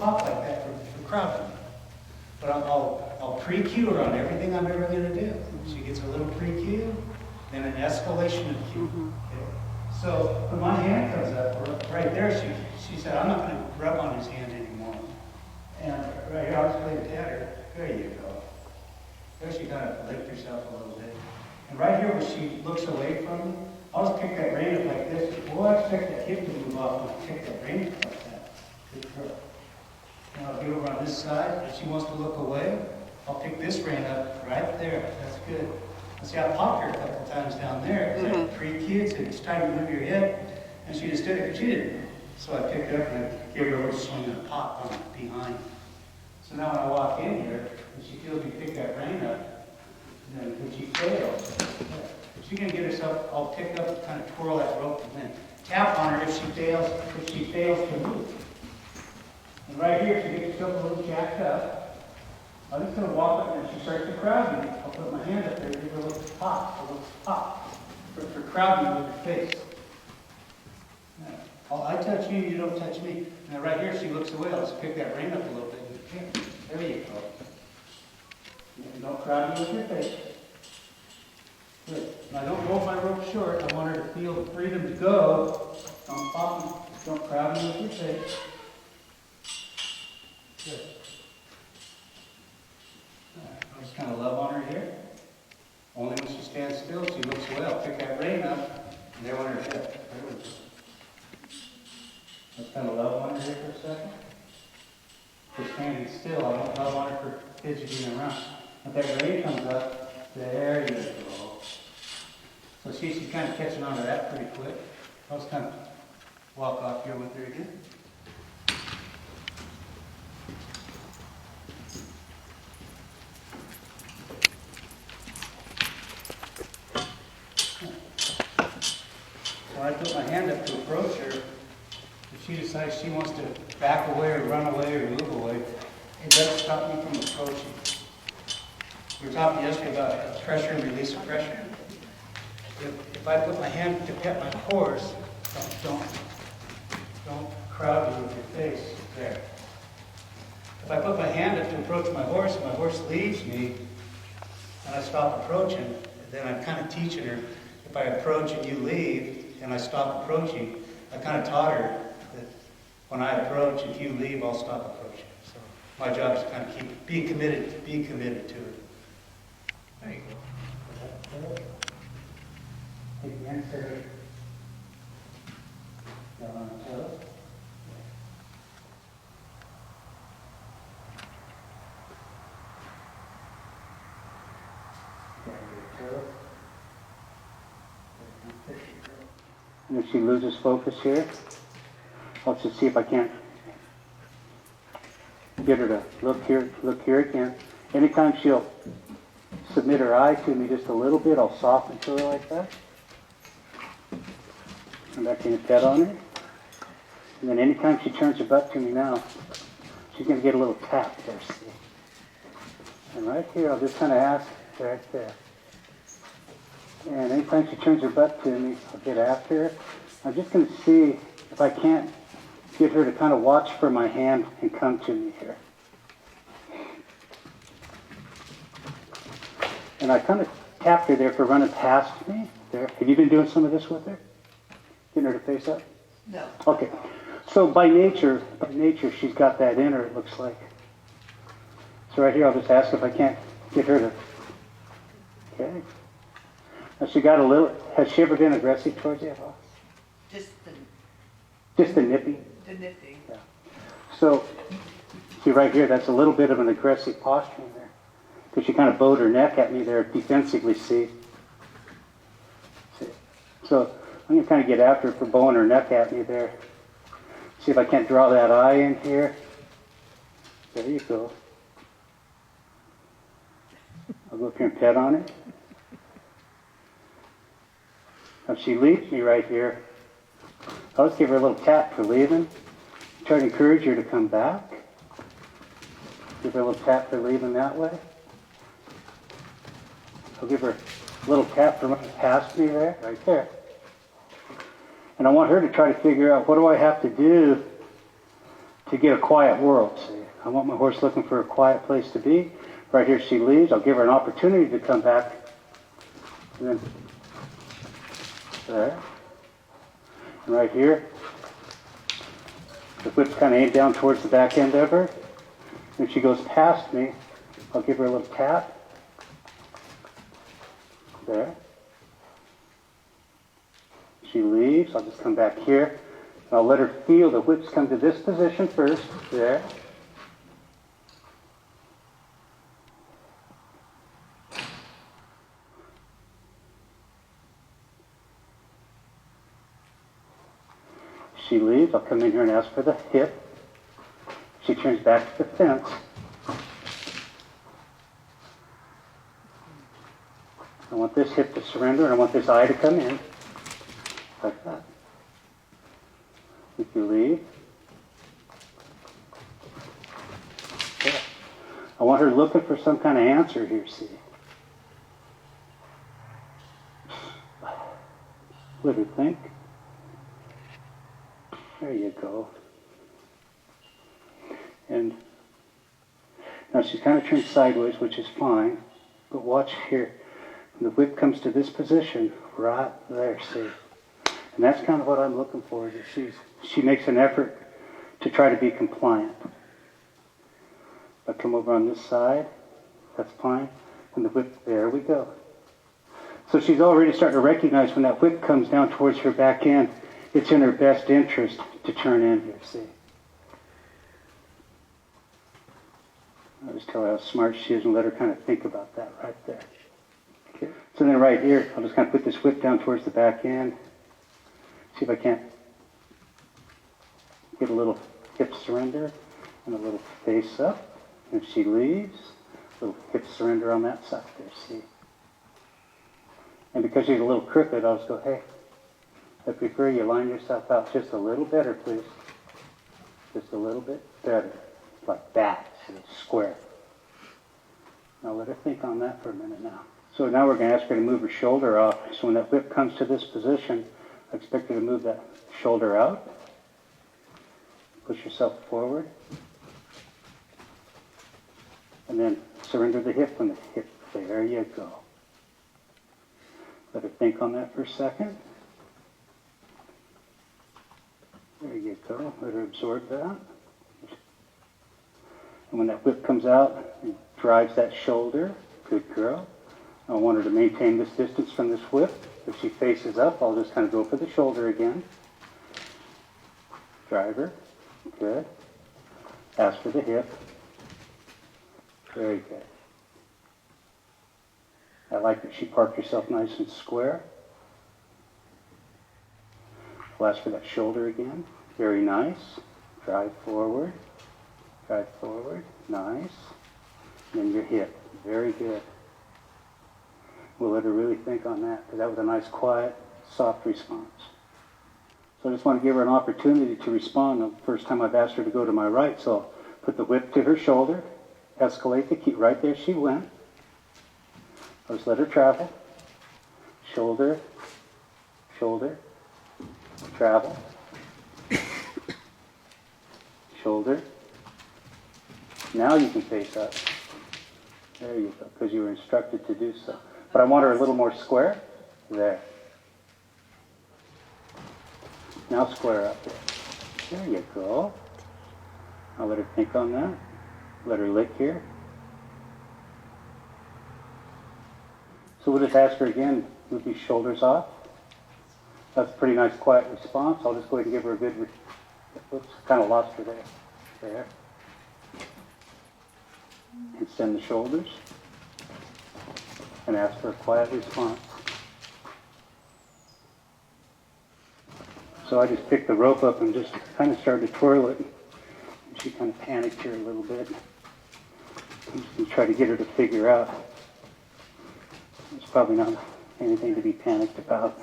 pop like that for crowding. But I'll pre-cue her on everything I'm ever going to do. She gets a little pre-cue, then an escalation of cue. Okay? So when my hand comes up, right there, she said, I'm not going to rub on his hand anymore. And right here, I'll just play the tather. There you go. There she kind of lift herself a little bit. And right here, where she looks away from me, I'll just pick that rein up like this. Boy, I expect that hip to move off when I pick that rein up like that. Good girl. And I'll get over on this side. If she wants to look away, I'll pick this rein up right there. That's good. And see, I popped her a couple times down there. Mm-hmm. Pre-cued, so it's time to move your head. And she just did it, but she didn't. So I picked her up and I gave her a little swing and a pop on behind. So now when I walk in here, and she feels me pick that rein up, and then when she fails, she can get herself all picked up, kind of twirl that rope, and then tap on her if she fails to move. And right here, if she gets herself a little jacked up, I'm just going to walk up and she starts to crowd me. I'll put my hand up there, give her a little pop, for crowding with her face. I touch you, you don't touch me. And right here, she looks away. I'll just pick that rein up a little bit. There you go. And don't crowd me with your face. Good. Now don't roll my rope short. I want her to feel the freedom to go. Don't pop me. Don't crowd me with your face. Good. Right. I'll just kind of love on her here. Only when she stands still, she looks away. I'll pick that rein up, and there on her hip. There we go. Let's kind of love on her here for a second. Just standing still. I don't love on her for fidgeting around. If that rein comes up, there you go. So she's kind of catching on to that pretty quick. I'll just kind of walk off here with her again. So I put my hand up to approach her. If she decides she wants to back away or run away or move away, it doesn't stop me from approaching. We were talking yesterday about pressure and release of pressure. If I put my hand to pet my horse, don't crowd me with your face there. If I put my hand up to approach my horse and my horse leaves me and I stop approaching, then I'm kind of teaching her, if I approach and you leave and I stop approaching, I kind of taught her that when I approach, if you leave, I'll stop approaching. So my job is to kind of keep being committed to it. There you go. Take the answer down on the toe. And if she loses focus here, I'll just see if I can't get her to look here again. Anytime she'll submit her eye to me just a little bit, I'll soften to her like that. I'm back in a pet on her. And then anytime she turns her butt to me now, she's going to get a little tap there, see? And right here, I'll just kind of ask, right there. And anytime she turns her butt to me, I'll get after her. I'm just going to see if I can't get her to kind of watch for my hand and come to me here. And I kind of tapped her there for running past me. There. Have you been doing some of this with her? Getting her to face up? No. Okay. So by nature, she's got that in her, it looks like. So right here, I'll just ask if I can't get her to... Okay. Now she got a little... Has she ever been aggressive towards you at all? Just the nipping? The nipping. Yeah. So, see right here, that's a little bit of an aggressive posturing there. Because she kind of bowed her neck at me there defensively, see? So I'm going to kind of get after her for bowing her neck at me there. See if I can't draw that eye in here. There you go. I'll go up here and pet on it. Now she leaves me right here. I'll just give her a little tap for leaving. Try to encourage her to come back. Give her a little tap for leaving that way. I'll give her a little tap for running past me there, right there. And I want her to try to figure out what do I have to do to get a quiet world, see. I want my horse looking for a quiet place to be. Right here she leaves. I'll give her an opportunity to come back. And then there. And right here, the whip's kind of aimed down towards the back end of her. And if she goes past me, I'll give her a little tap. There. She leaves. I'll just come back here. And I'll let her feel the whips come to this position first. There. She leaves. I'll come in here and ask for the hip. She turns back to the fence. I want this hip to surrender, and I want this eye to come in. Like that. If you leave. Yeah. I want her looking for some kind of answer here, see. Let her think. There you go. And now she's kind of turned sideways, which is fine. But watch here. When the whip comes to this position, right there, see. And that's kind of what I'm looking for. Is she makes an effort to try to be compliant. If I come over on this side, that's fine. And the whip, there we go. So she's already starting to recognize when that whip comes down towards her back end, it's in her best interest to turn in here, see. I'll just tell her how smart she is and let her kind of think about that right there. Okay. So then right here, I'll just kind of put this whip down towards the back end. See if I can't get a little hip surrender and a little face up. And if she leaves, a little hip surrender on that side there, see. And because she's a little crooked, I'll just go, hey, I prefer you line yourself out just a little better, please. Just a little bit better. Like that, see, square. Now let her think on that for a minute now. So now we're going to ask her to move her shoulder off. So when that whip comes to this position, I expect her to move that shoulder out. Push yourself forward. And then surrender the hip when the hip, there you go. Let her think on that for a second. There you go. Let her absorb that. And when that whip comes out and drives that shoulder, good girl. I want her to maintain this distance from this whip. If she faces up, I'll just kind of go for the shoulder again. Drive her. Good. Ask for the hip. Very good. I like that she parked herself nice and square. I'll ask for that shoulder again. Very nice. Drive forward. Drive forward. Nice. And then your hip. Very good. We'll let her really think on that, because that was a nice, quiet, soft response. So I just want to give her an opportunity to respond. The first time I've asked her to go to my right, so I'll put the whip to her shoulder, escalate the key. Right there she went. I'll just let her travel. Shoulder, shoulder, travel. Shoulder. Now you can face up. There you go, because you were instructed to do so. But I want her a little more square. There. Now square up there. There you go. I'll let her think on that. Let her lick here. So we'll just ask her again, move these shoulders off. That's a pretty nice quiet response. I'll just go ahead and give her a good, oops, kind of lost her there. There. Extend the shoulders. And ask for a quiet response. So I just picked the rope up and just kind of started to twirl it. And she kind of panicked here a little bit. I'm just going to try to get her to figure out. It's probably not anything to be panicked about.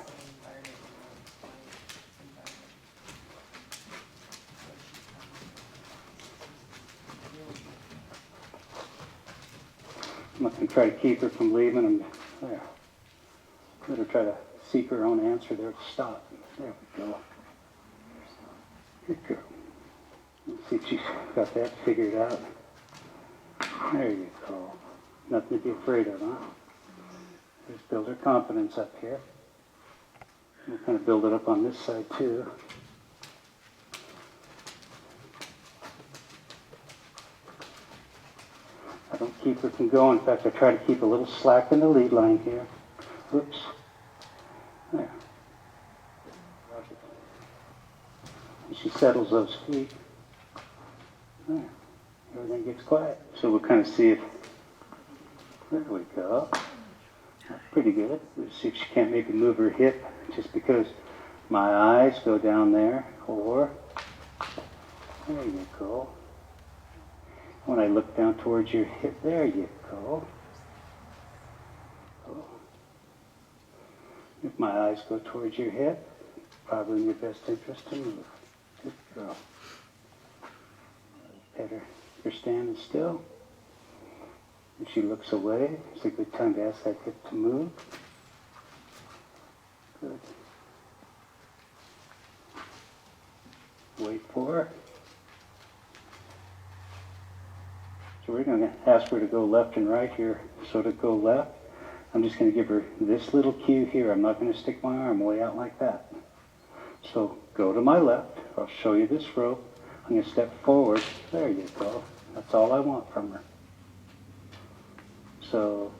I'm not going to try to keep her from leaving and there. Let her try to seek her own answer there to stop. There we go. Good girl. See if she's got that figured out. There you go. Nothing to be afraid of, huh? Just build her confidence up here. We'll kind of build it up on this side too. I don't keep her from going. In fact, I try to keep a little slack in the lead line here. Whoops. There. And she settles those feet. There. Everything gets quiet. So we'll kind of see if... There we go. That's pretty good. We'll see if she can't maybe move her hip just because my eyes go down there. Or... There you go. When I look down towards your hip, there you go. Oh. If my eyes go towards your hip, probably in your best interest to move. Good girl. Pet her. You're standing still. If she looks away, it's a good time to ask that hip to move. Good. Wait for her. So we're going to ask her to go left and right here. So to go left, I'm just going to give her this little cue here. I'm not going to stick my arm way out like that. So go to my left. I'll show you this rope. I'm going to step forward. There you go. That's all I want from her. So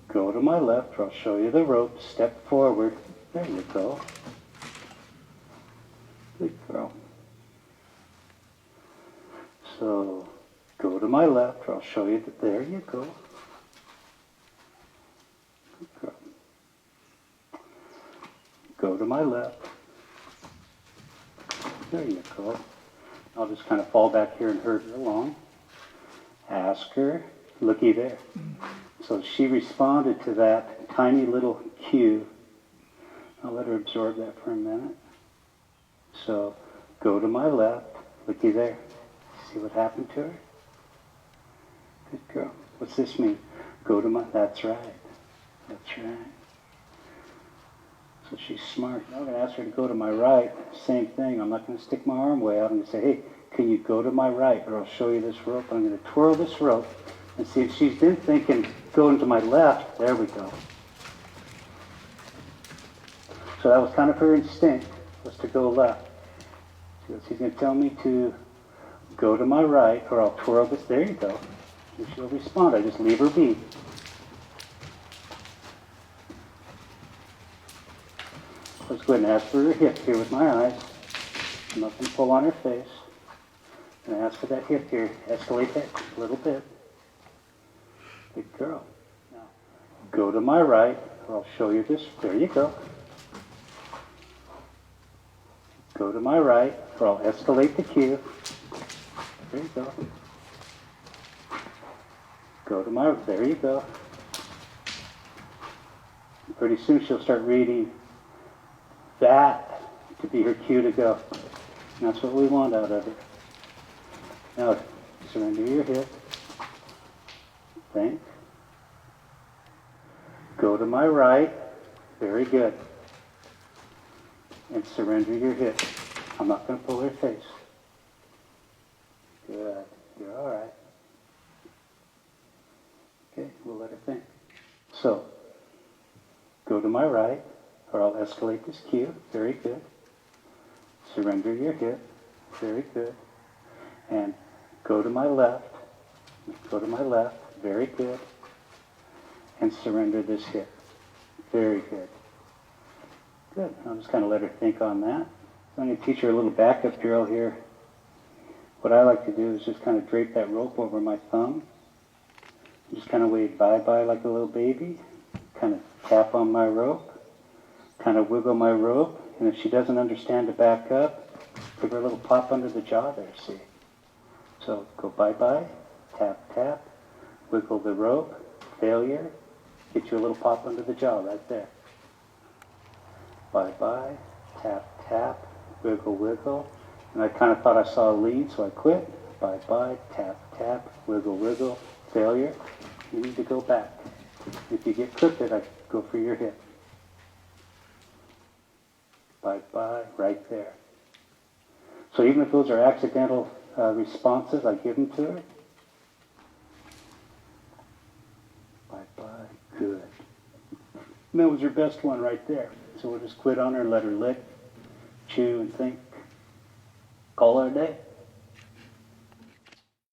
go to my left. I'll show you the rope. Step forward. There you go. Good girl. So go to my left. I'll show you that. There you go. Good girl. Go to my left. There you go. I'll just kind of fall back here and herd her along. Ask her, looky there. So she responded to that tiny little cue. I'll let her absorb that for a minute. So go to my left, looky there. See what happened to her? Good girl. What's this mean? Go to my, that's right. That's right. So she's smart. Now I'm going to ask her to go to my right. Same thing. I'm not going to stick my arm way out. I'm going to say, hey, can you go to my right? Or I'll show you this rope. I'm going to twirl this rope and see if she's been thinking going to my left. There we go. So that was kind of her instinct, was to go left. So she's going to tell me to go to my right, or I'll twirl this. There you go. And she'll respond. I just leave her be. Let's go ahead and ask for her hip here with my eyes. I'm not going to pull on her face. I'm going to ask for that hip here. Escalate that a little bit. Good girl. Now, go to my right, or I'll show you this. There you go. Go to my right, or I'll escalate the cue. There you go. Go to my, there you go. Pretty soon she'll start reading that to be her cue to go. And that's what we want out of it. Now, surrender your hip. Think. Go to my right. Very good. And surrender your hip. I'm not going to pull her face. Good. You're all right. Okay, we'll let her think. So, go to my right, or I'll escalate this cue. Very good. Surrender your hip. Very good. And go to my left. Go to my left. Very good. And surrender this hip. Very good. Good. I'll just kind of let her think on that. I'm going to teach her a little backup drill here. What I like to do is just kind of drape that rope over my thumb. Just kind of wave bye-bye like a little baby. Kind of tap on my rope. Kind of wiggle my rope. And if she doesn't understand to back up, give her a little pop under the jaw there, see? So go bye-bye, tap, tap, wiggle the rope, failure, get you a little pop under the jaw right there. Bye-bye, tap, tap, wiggle, wiggle. And I kind of thought I saw a lead, so I quit. Bye-bye, tap, tap, wiggle, wiggle, failure. You need to go back. If you get crooked, I go for your hip. Bye-bye, right there. So even if those are accidental responses, I give them to her. Bye-bye, good. And that was her best one right there. So we'll just quit on her, let her lick, chew, and think. Call her a day.